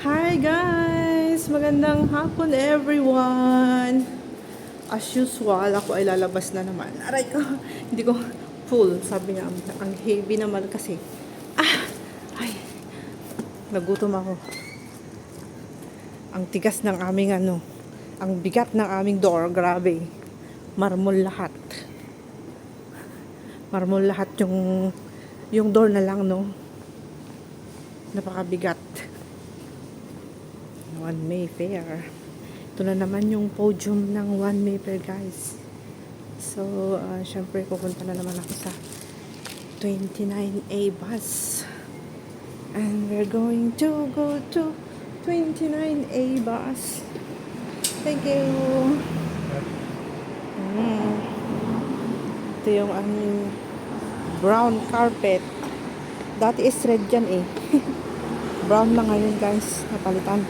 Hi guys! Magandang hapon everyone! As usual, ako ay lalabas na naman. Aray ko! Hindi ko full. Sabi niya, ang heavy naman kasi. Ay! Nagutom ako. Ang tigas ng aming ang bigat ng aming door. Grabe. Marmol lahat. Marmol lahat yung door na lang, no? Napakabigat. One Mayfair. Ito na naman yung podium ng One Mayfair, guys. So, syempre, pupunta na naman ako sa 29A bus. And we're going to go to 29A bus. Thank you. Ito yung aming brown carpet. Dati is red yan eh. Brown na ngayon, guys. Napalitan.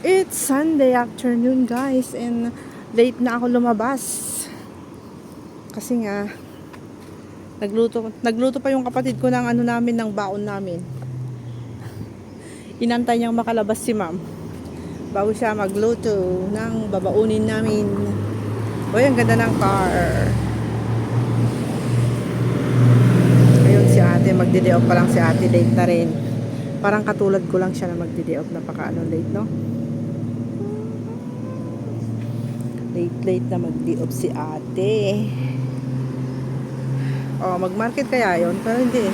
It's Sunday afternoon, guys, and late na ako lumabas kasi nga nagluto pa yung kapatid ko ng namin, ng baon namin. Inantay niyang makalabas si ma'am bago siya magluto ng babaunin namin. Uy, ang ganda ng car. Ayun si ate, magde-day off pa lang si ate, late na rin. Parang katulad ko lang siya na magde-day off, late, no? Late na mag-day off si ate. Oh, mag-market kaya yon, pero hindi.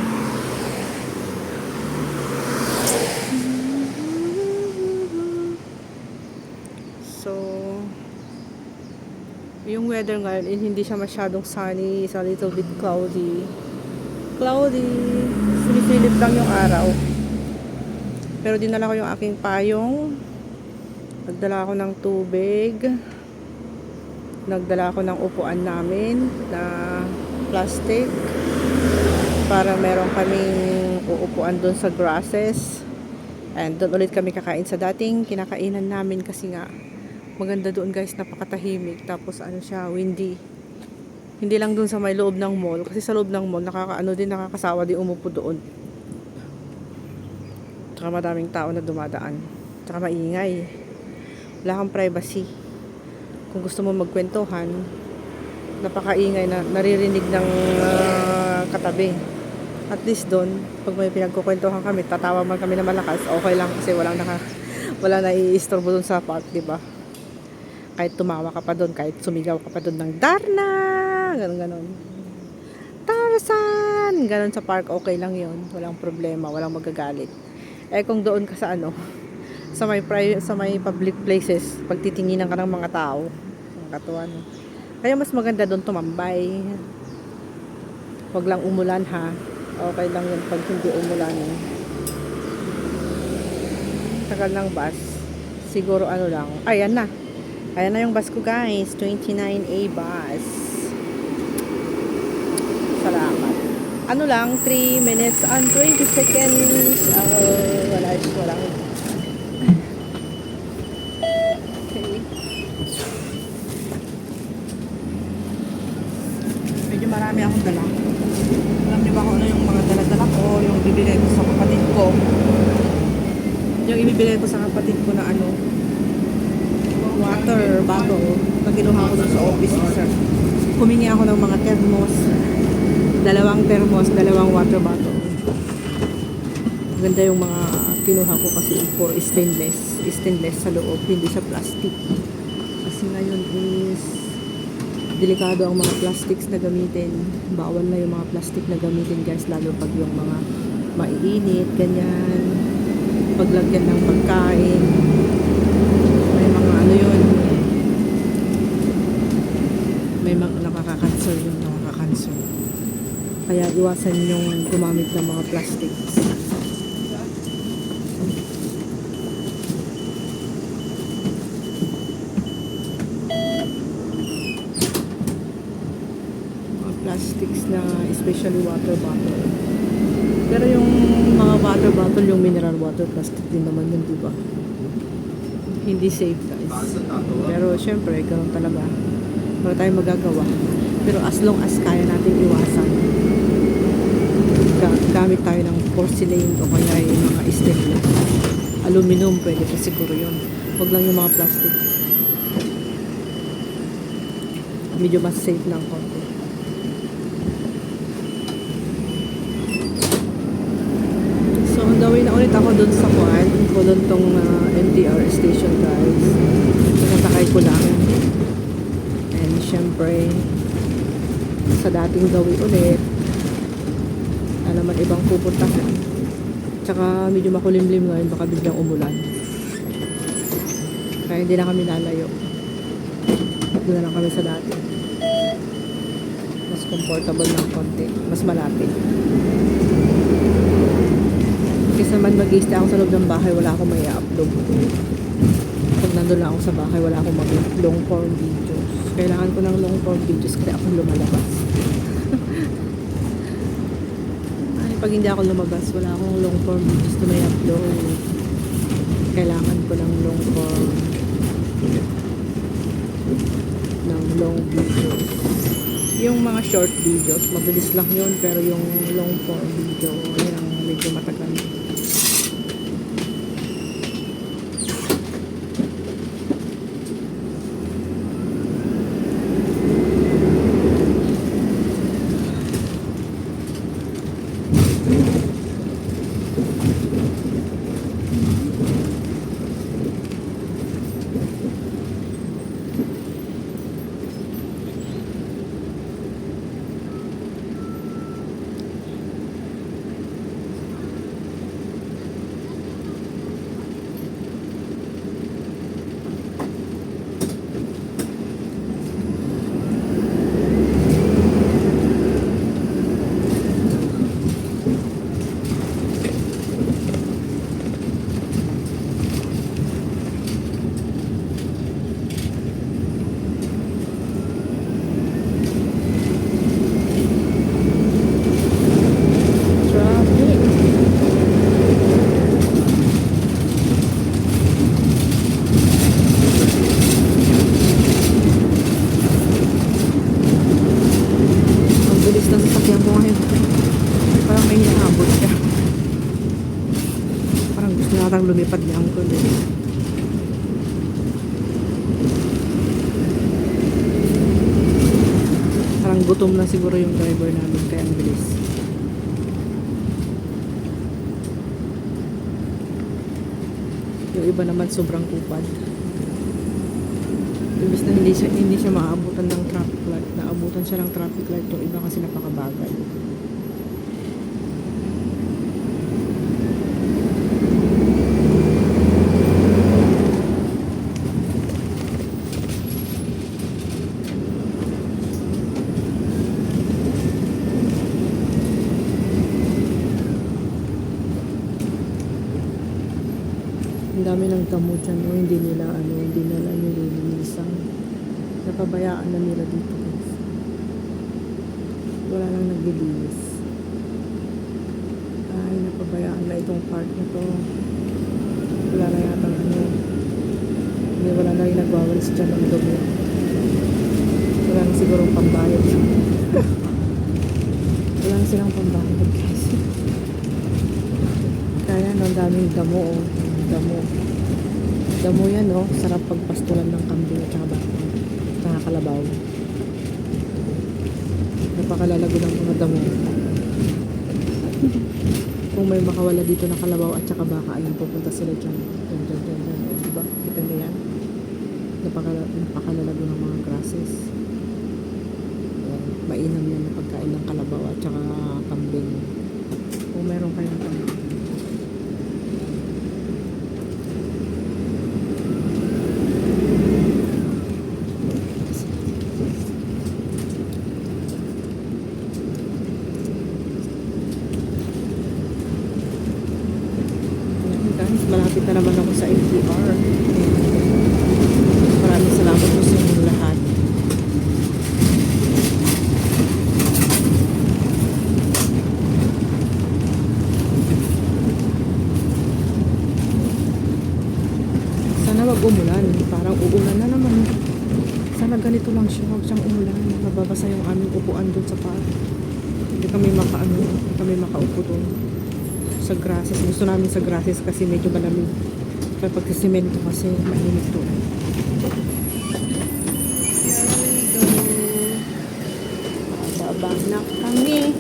So, yung weather ngayon, hindi siya masyadong sunny, it's a little bit cloudy. Sinisilip lang yung araw. Pero dinala ko yung aking payong. Nagdala ako ng tubig. Nagdala ako ng upuan namin na plastic para meron kaming uupuan doon sa grasses. And doon ulit kami kakain sa dating kinakainan namin kasi nga maganda doon, guys, napakatahimik. Tapos siya, windy. Hindi lang doon sa may loob ng mall, kasi sa loob ng mall nakakasawa din umupo doon. Tsaka madaming tao na dumadaan. Tsaka maingay. Wala kang privacy. Kung gusto mo magkwentuhan, napakaingay na naririnig ng katabi. At least doon, pag may pinagkukwentuhan kami, tatawa man kami na malakas, okay lang kasi wala na iistorbo doon sa park, di ba? Kahit tumawa ka pa doon, kahit sumigaw ka pa doon ng Darna, ganon. Tarzan, ganon sa park, okay lang yon, walang problema, walang magagalit. Eh kung doon ka sa sa may public places, pagtitinginan ka ng mga tao, katuwa, no? Kaya mas maganda doon tumambay. Wag lang umulan, ha. Okay lang yun pag hindi umulan. Tagal ng bus. Siguro lang. Ayan na yung bus ko, guys. 29A bus. Salamat. 3 minutes and 20 seconds. Wala. Medyo marami akong dala. Alam niyo ba kung ano yung mga dala-dala ko, yung bibigay ko sa kapatid ko. Yung ibibigay ko sa kapatid ko na water bottle na kinuha ko sa office, sir. Humingi ako ng mga thermos. 2 dalawang water bottle. Ganda yung mga kinuha ko kasi for stainless sa loob, hindi sa plastic. Kasi ngayon is delikado ang mga plastics na gamitin. Bawal na yung mga plastic na gamitin, guys, lalo pag yung mga maiinit, ganyan. Paglagyan ng pagkain. May mga yun. May mga nakaka-cancer yung nakaka-cancer. Kaya iwasan yung gumamit ng mga plastics. Plastics na especially water bottle. Pero yung mga water bottle, yung mineral water, plastic din naman yun, diba? Hindi safe, guys. Pero syempre, ganoon talaga. Wala tayong magagawa. Pero as long as kaya natin iwasan, gamit tayo ng porcelain o kaya yung mga stainless. Aluminum, pwede pa siguro yun. Huwag lang yung mga plastic. Medyo mas safe ng konti. So, on the way na ulit ako dun sa Kuan. Puluntong MTR station, guys. Nakasakay ko lang. And syempre, sa dating gawi ulit, na naman ibang pupuntahan. Tsaka medyo makulimlim ngayon, baka biglang umulan. Kaya hindi na kami lalayo. Doon na lang kami sa dati. Mas comfortable ng konti. Mas malapit. Kasi naman mag-i-stay ako sa loob ng bahay, wala akong may upload. Pag nandun lang ako sa bahay, wala akong mag-long form videos. Kailangan ko ng long form videos kaya ako lumalabas. Ay, pag hindi ako lumabas, wala akong long form videos na may upload. Kailangan ko ng long form long videos. Yung mga short videos, mabilis lang yun, pero yung long form video, yun ang medyo matagal. Parang lumipad niya ang kulo. Parang gutom na siguro yung driver namin kaya ang bilis. Yung iba naman sobrang kupad. Imbis na hindi siya maabutan ng traffic light. Naabutan siya ng traffic light. Yung iba kasi napakabagal. Ang dami ng damo dyan, no? Hindi nila nililinisan. Napabayaan na nila dito, guys. Wala lang naglilinis. Ay, napabayaan na itong part na to. Wala na yata wala na rin nagwawalis dyan ng dumi. Wala na sigurong pambayad. Wala na silang pambayad, guys. Kaya no, ang daming damo, oh. Damo yan, oh. Sarap pagpastulan ng kambing at saka kalabaw. Napakalalago ng mga damo. Kung may makawala dito na kalabaw at saka baka, ayun, pupunta sila dyan. Dyan. Diba? Kita nyo yan? Napakalalago ng mga grasses. Ayan. Mainam yan na pagkain ng kalabaw at saka kambing. Kung meron kayong kambing. Malapit na naman ako sa MTR. Maraming salamat po sa inyong lahat. Sana wag umulan. Parang uulan na naman. Sana ganito lang siya. Huwag siyang umulan. Mababasa yung aming upuan doon sa park. Hindi kami hindi kami makaupo doon sa grasses. Gusto namin sa grasses kasi medyo malamig. Pero pag sa semento kasi mainit doon. Bababa na kami.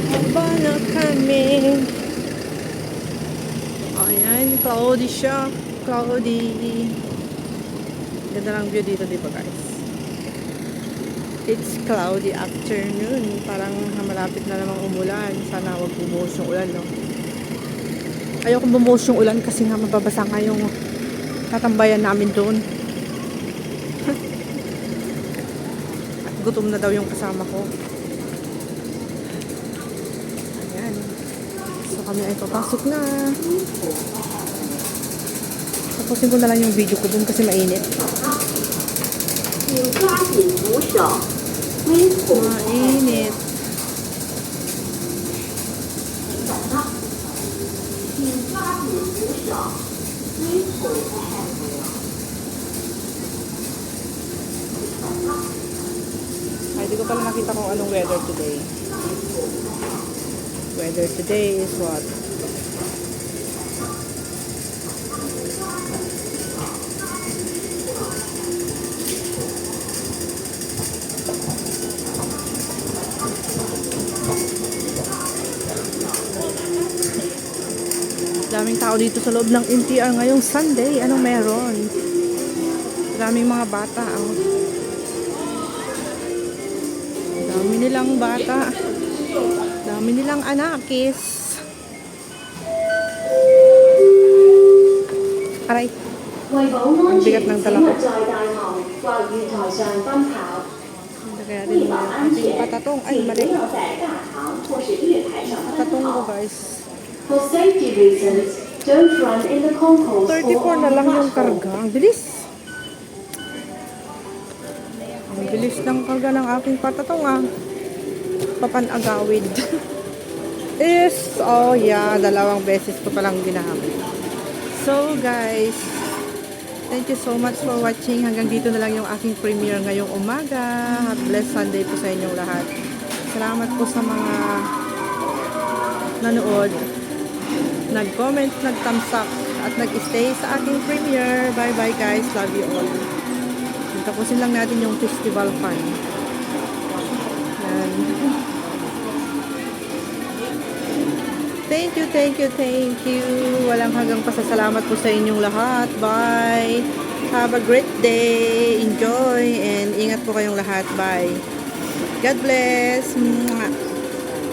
Bababa na kami. Ayan, cloudy siya. Cloudy. Ganda ng view dito, di ba guys? It's cloudy afternoon. Parang malapit na namang umulan. Sana wag bumuhos yung ulan, no? Ayokong bumuhos yung ulan kasi nga mababasa nga yung tatambayan namin doon. At gutom na daw yung kasama ko. Ayan. So kami ay papasok na. Tapusin ko na lang yung video ko doon kasi mainit. Mainit. Ay, di ko pala nakita kung anong weather today. Weather today is what? Daming tao dito sa loob ng NTR ngayong Sunday. Anong meron? Daming mga bata. Oh. Dami nilang bata. Dami nilang anakis. Aray. Ang bigat ng dala ko. Kaya din mo yung ating patatong. Ay, mali. Patatong ko guys. For safety reasons, don't run in the concourse 34 na lang yung karga. Ang bilis. Ang bilis ng karga ng aking patatong ah. Papanagawid. Oh yeah, 2 beses ko palang ginamit. So guys, thank you so much for watching. Hanggang dito na lang yung aking premiere ngayong umaga. Have blessed Sunday po sa inyong lahat. Salamat po sa mga nanood, nag-comment, nag-thumbs up, at nag-stay sa aking premiere. Bye-bye guys. Love you all. Tapusin lang natin yung festival fun. Yan. Thank you, thank you, thank you. Walang hanggang pasasalamat po sa inyong lahat. Bye. Have a great day. Enjoy. And ingat po kayong lahat. Bye. God bless. Mwah.